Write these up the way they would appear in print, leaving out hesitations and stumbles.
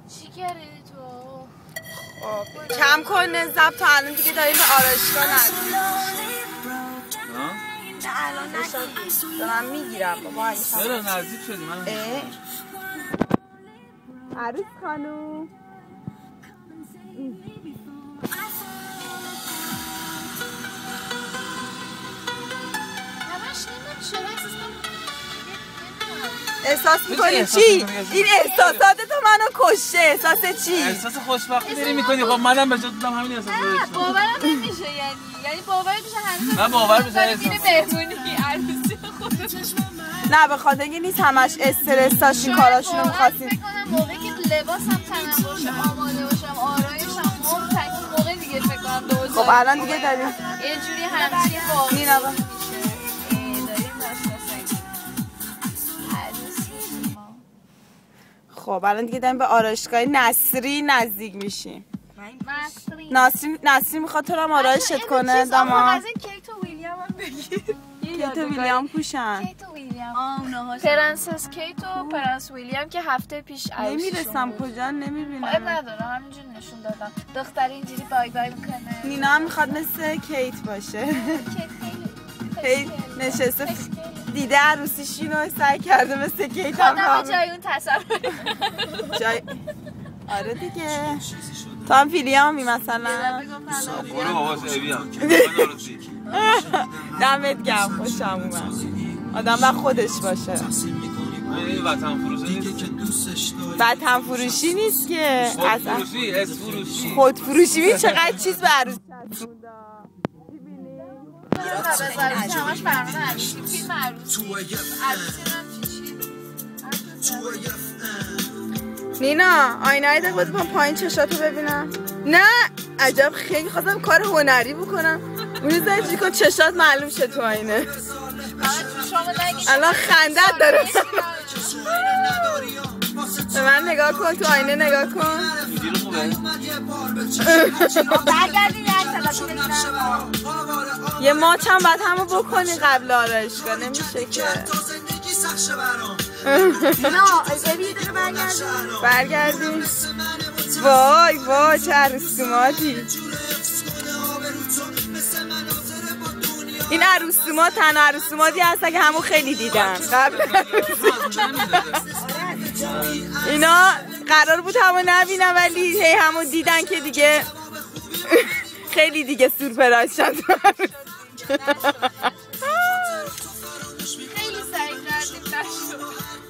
چی کردی تو؟ کم کن نزب تا الان دیگه داریم به آرایشگاه نزدیک. الان نگیر دارم میگیرم بابا. چرا نزدیک شدی من؟ عروس خانوم احساس میکنی چی؟ این احساسات تو منو کشته. احساس چی؟ احساس خوشبختی داری میکنی. خب منم به جا دادم همین احساس رو داشتم. باورم نمیشه یعنی باور میشه هنوز نه باور میشه احساس میره بهمونی عروسی خودش. نه به خاطر اینکه نیست همش استرس داشتین کاراشونو می‌خواستین. فکر کنم موقعی که لباسم تنم باشه آماده باشم آرایشم موقع دیگه فکر کنم دوزار. خب الان دیگه داریم یه جوری همچین واقعی نین آقا خب الان دیگه داریم به آرایشگاه نصری نزدیک میشیم. نصری میخواد تو رو هم آرایشت کنه داما. از این کیت و ویلیام هم بگیر. کیت و ویلیام پوشن. کیت و ویلیام پرنسس کیت و پرنس ویلیام که هفته پیش عروسیشون نمیرسم کجا نمیبینم. اب نداره همینجور نشون دادم. دختر اینجوری بای بای میکنه. نینا هم میخواد مثل کیت باشه. کیت نشسته دیده عروسیشونو سعی کرده مثل کیت هم خودم جای اون تصور جای آره دیگه تو هم فیلیامی مثلا برو باباش اویم دمت گرم خوشم اومد آدم باید خودش باشه. این وطن فروشی نیست. وطن فروشی نیست که خودفروشی اسفروشی خودفروشی ببین چقدر چیز به عروسی چسبونده. همش برنامه عروسی فیلم عروسی نینا آینه ده بود پایین چشاتو ببینم. نه عجب خیلی خواستم کار هنری بکنم اونو زنجی کن چشات معلوم شه تو آینه. الان خندت داره. به من نگاه کن تو آینه نگاه کن. یه ماچ هم باید همو بکنی قبل آرایشگاه نمیشه که. برگردیم. وای وای چه عروسیماتی. این عروسیمات تنها عروسیماتی هست که همو خیلی دیدن قبل. اینا قرار بود همو نبینم ولی هی همو دیدن که دیگه خیلی دیگه سورپرایز شد.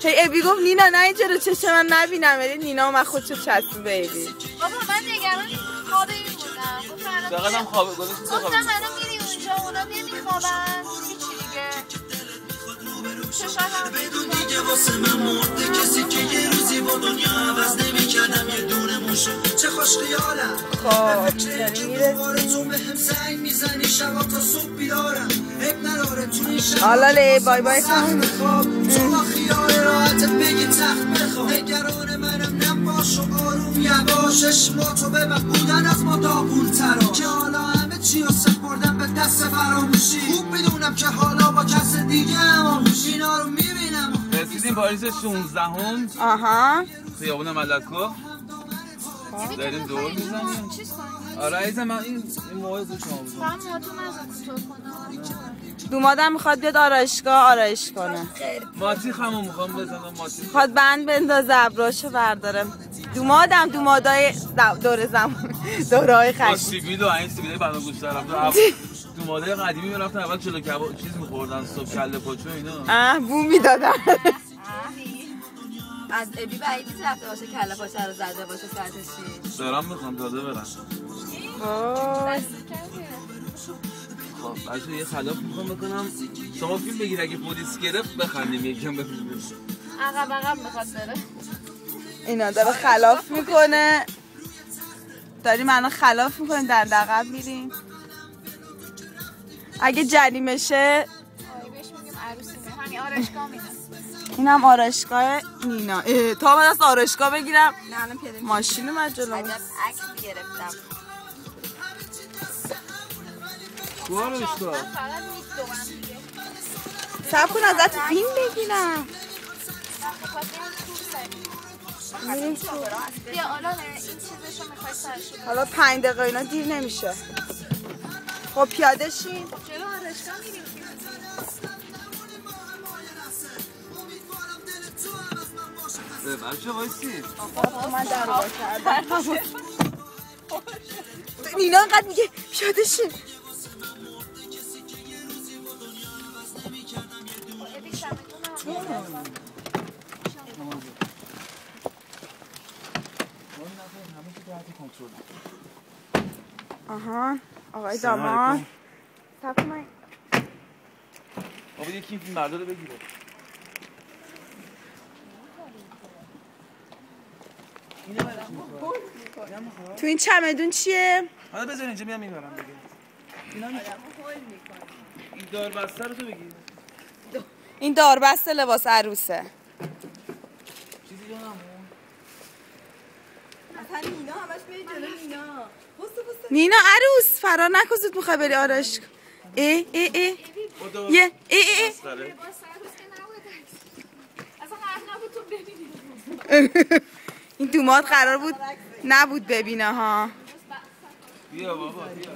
هی ابی گفت نینا نه اینجا رو چشم من نبینم ولی نینا من خودشو چسبون بیبی. بابا من نگران خواب این بودم. چقدرم خوابه گذاشتی تو خوابه. گفتم الان میری اونجا اونا نمیخوابن هیچی دیگه. چشم بدون دیگه واسه من مرده کسی که یه روزی با دنیا عوض نمی‌کردم یه دونه موشو چه خوش خیالم. خب داریم میرسیم. تو بهم زنگ میزنی شبا تا صبح بیدارم اب نداره تو این شب آلاله بای بای کن. تو با خیال راحتت بگی تخت بخواه نگران منم نباش و آروم یواش اشماتو ببن بودن از ما داغون ترا که حالا همه چی رو سپردم به دست فراموشی. خوب میدونم که حالا با کس دیگه هماموشی اینا رو میبینم. رسیدیم پاریس 16 هم آها خیابون ملک‌ها داریم دور میزنیم. آره عزیزم من این موقع بود شما بود. فهم موتو نزد کوتاه کنم. دومادم میخواد بیاد آرایش کنه. ماتی خمو میخوام بزنم ماتی. میخواد بند بندازه ابراشو برداره. دومادای دورهای خشم. سیبیل و این سیبیل بنا گوش دارم. دومادای قدیمی میرفتن اول چلو کباب چیز میخوردن صبح کله پاچو اینا. بو میدادن. از ابی بعید نیست رفته باشه کله پاچه رو زده باشه ساعت 6. دارم میخوام تازه برم. خب بچه یه خلاف میخوام بکنم. شما فیلم بگیر اگه پلیس گرفت بخندیم یکم بفیلم. عقب میخواد بره. اینا داره خلاف میکنه. داریم الان خلاف میکنیم در عقب میریم. اگه جریمه شه بهش میگیم عروسی همین آرایشگاه میدن. اینم آرایشگاه نینا. تا من از آرایشگاه بگیرم نه الان پیاده ماشین اومد جلو. عجب عکس گرفتم. تو آرایشگاه صبر کن ازت فیلم بگیرم. میریم تو. بیا آلانه این چیزشو میخوای سرشو حالا 5 دقیقه اینا دیر نمیشه. خب پیاده شین. چرا آرشگاه میریم؟ بچه وایسی من در رو با کردم. نینا انقدر میگه پیاده شین. آها آقای داماد صبر کن. بابا یکی این فیلم برداره بگیره. تو این چمدون چیه؟ حالا بذار اینجا میام میبرم دیگه. این دار بسته رو تو بگیر. این داربست لباس عروسه. چیزی جا نمون. اصلا نینا همش میری جلو نینا. نینا عروس فرار نکن زود میخوای بری آرش. ای یه ای مسخره. اصلا قرار نبود تو ببینی. این دومات قرار بود نبود ببینه ها. بیا بابا بیا.